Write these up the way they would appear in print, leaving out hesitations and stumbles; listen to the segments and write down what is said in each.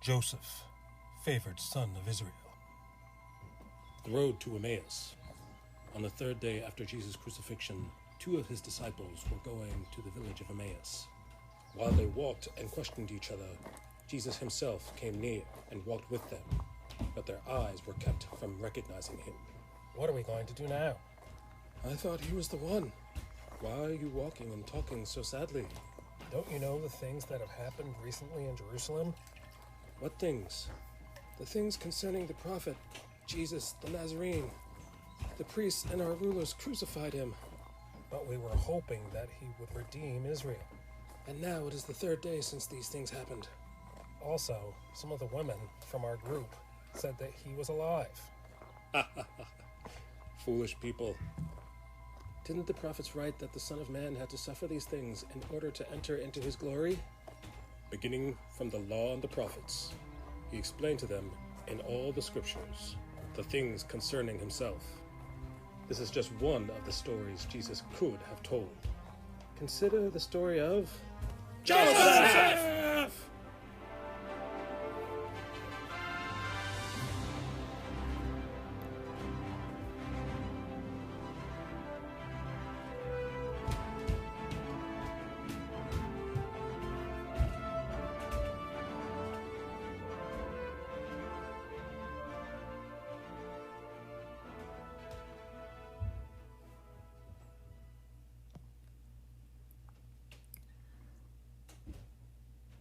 Joseph, favored son of Israel. The road to Emmaus. On the third day after Jesus' crucifixion, 2 of his disciples were going to the village of Emmaus. While they walked and questioned each other, Jesus himself came near and walked with them, but their eyes were kept from recognizing him. What are we going to do now? I thought he was the one. Why are you walking and talking so sadly? Don't you know the things that have happened recently in Jerusalem? What things? The things concerning the prophet, Jesus the Nazarene. The priests and our rulers crucified him. But we were hoping that he would redeem Israel. And now it is the 3rd day since these things happened. Also, some of the women from our group said that he was alive. Foolish people. Didn't the prophets write that the Son of Man had to suffer these things in order to enter into his glory? Beginning from the law and the prophets, he explained to them in all the scriptures the things concerning himself. This is just one of the stories Jesus could have told. Consider the story of Joseph!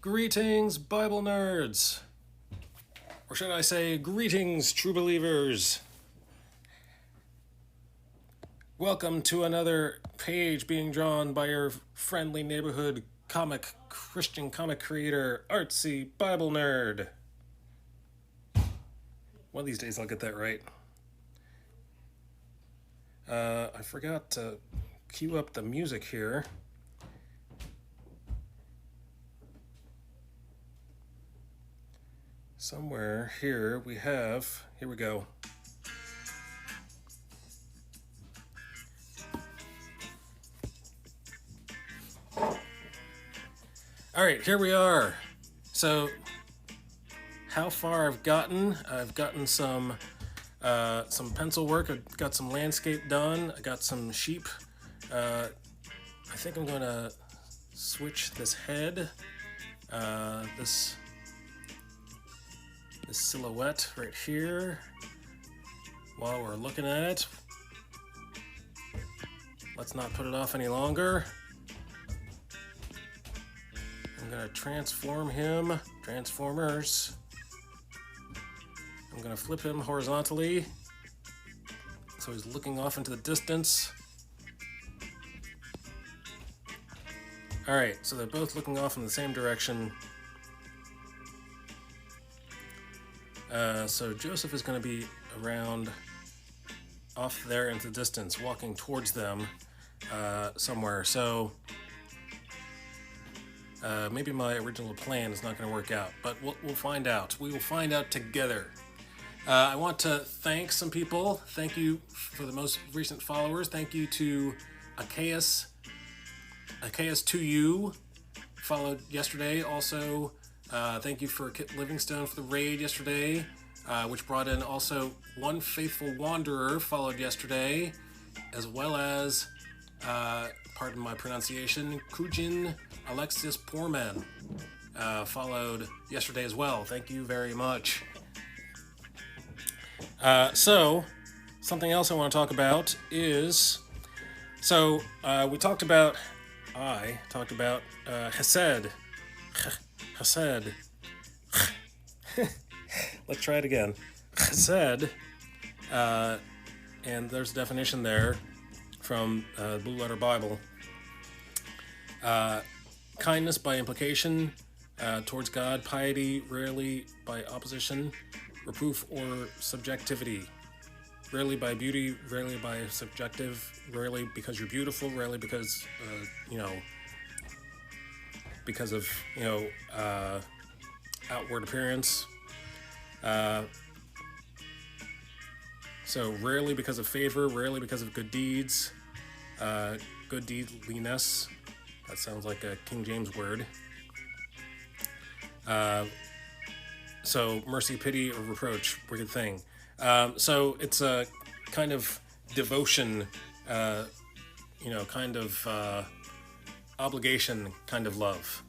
Greetings, Bible nerds! Or should I say, greetings, true believers! Welcome to another page being drawn by your friendly neighborhood Christian comic creator, Artsy Bible Nerd. One of these days I'll get that right. I forgot to cue up the music here. Somewhere here here we go. All right, here we are. So, how far I've gotten some pencil work. I've got some landscape done. I got some sheep. I think I'm going to switch this head. This silhouette right here while we're looking at it. Let's not put it off any longer. I'm gonna transform him, transformers. I'm gonna flip him horizontally so he's looking off into the distance. All right, so they're both looking off in the same direction. So Joseph is going to be around off there into the distance, walking towards them somewhere. So maybe my original plan is not going to work out, but we'll find out. We will find out together. I want to thank some people. Thank you for the most recent followers. Thank you to Achaeus2U, followed yesterday. Also, thank you for Kit Livingstone for the raid yesterday, which brought in also One Faithful Wanderer, followed yesterday, as well as, pardon my pronunciation, Kujin Alexis Poorman, followed yesterday as well. Thank you very much. So, something else I want to talk about is, I talked about Hesed. Chesed. Let's try it again. Chesed, and there's a definition there from Blue Letter Bible. Kindness by implication towards God, piety rarely by opposition, reproof or subjectivity, rarely by beauty, rarely by subjective, rarely because you're beautiful, rarely because because of outward appearance. So rarely because of favor, rarely because of good deeds, good deedliness. That sounds like a King James word. So mercy, pity, or reproach, wicked thing. So it's a kind of devotion, kind of obligation kind of love.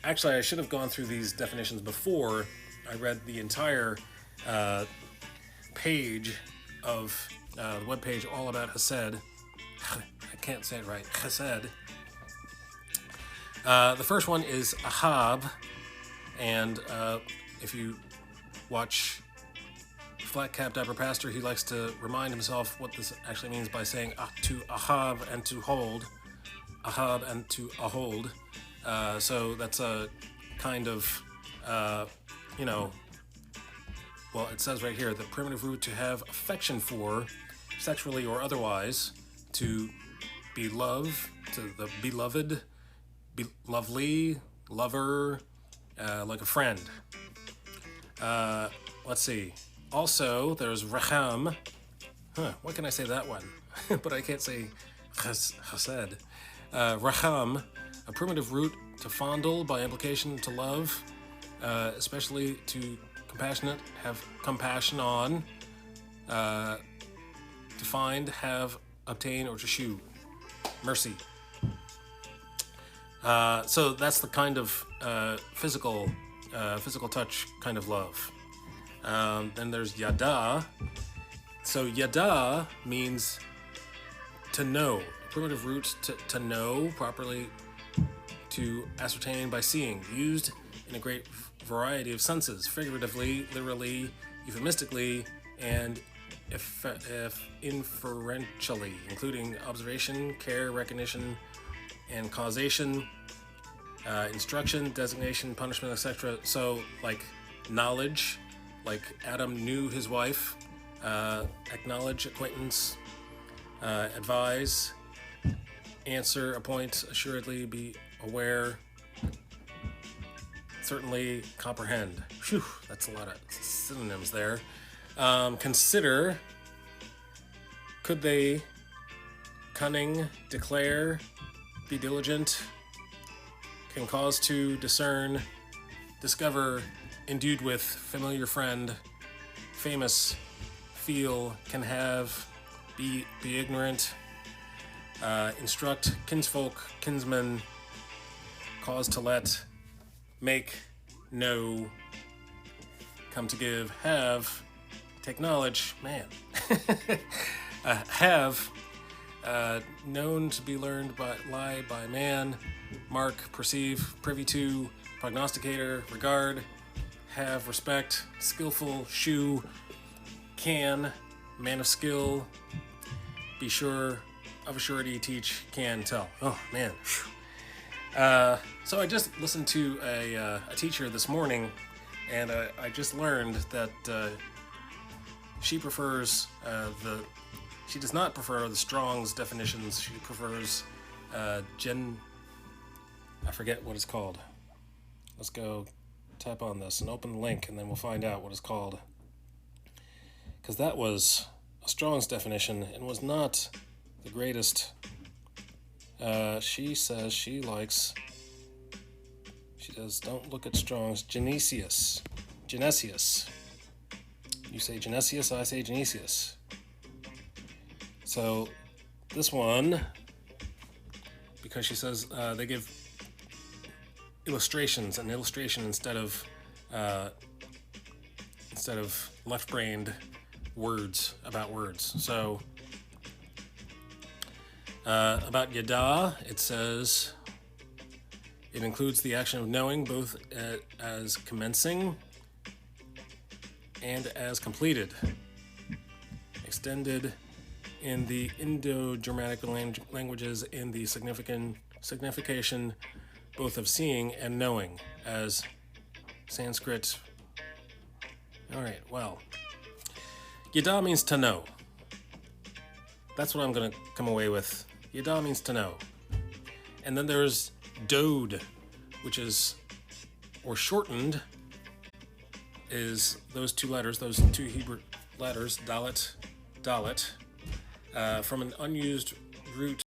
Actually, I should have gone through these definitions before I read the entire page of the webpage all about Hesed. I can't say it right. Chesed. The first one is Ahab, and if you watch Flat Cap Dapper Pastor, he likes to remind himself what this actually means by saying to Ahab and to hold. Ahab and to ahold. So that's a kind of, well, it says right here, the primitive root to have affection for, sexually or otherwise, to be love, to the beloved, be lovely, lover, like a friend. Let's see. Also, there's Racham. Why can I say that one? But I can't say Chesed. Racham, a primitive root to fondle, by implication to love, especially to compassionate, have compassion on, to find, have, obtain, or to shew. Mercy. So that's the kind of physical touch kind of love. Then there's yada. So yada means to know. Primitive root to know, properly to ascertain by seeing, used in a great variety of senses, figuratively, literally, euphemistically, and if inferentially, including observation, care, recognition, and causation, instruction, designation, punishment, etc. So, like knowledge, like Adam knew his wife, acknowledge, acquaintance, advise, answer, appoint, assuredly, be aware, certainly, comprehend. Phew, that's a lot of synonyms there. Consider, could they, cunning, declare, be diligent, can cause to, discern, discover, endued with, familiar friend, famous, feel, can have, be ignorant, instruct, kinsfolk, kinsmen, cause to let, make, know, come to give, have, take knowledge, man, have, known to be learned by lie by man, mark, perceive, privy to, prognosticator, regard, have, respect, skillful, shew, can, man of skill, be sure, of a surety, teach, can, tell. Oh, man. So I just listened to a teacher this morning, and I just learned that she prefers she does not prefer the Strong's definitions. She prefers I forget what it's called. Let's go tap on this and open the link, and then we'll find out what it's called. Because that was a Strong's definition and was not the greatest. She says she likes, don't look at Strong's, Genesius. You say Genesius, I say Genesius. So this one, because she says they give illustrations, an illustration instead of left-brained words about words. So about yada, it says it includes the action of knowing, both as commencing and as completed, extended in the Indo-Germanic languages in the signification both of seeing and knowing, as Sanskrit. All right, well, yada means to know. That's what I'm going to come away with. Yada means to know. And then there's dode, which is, or shortened, is those two letters, those two Hebrew letters, dalet, from an unused root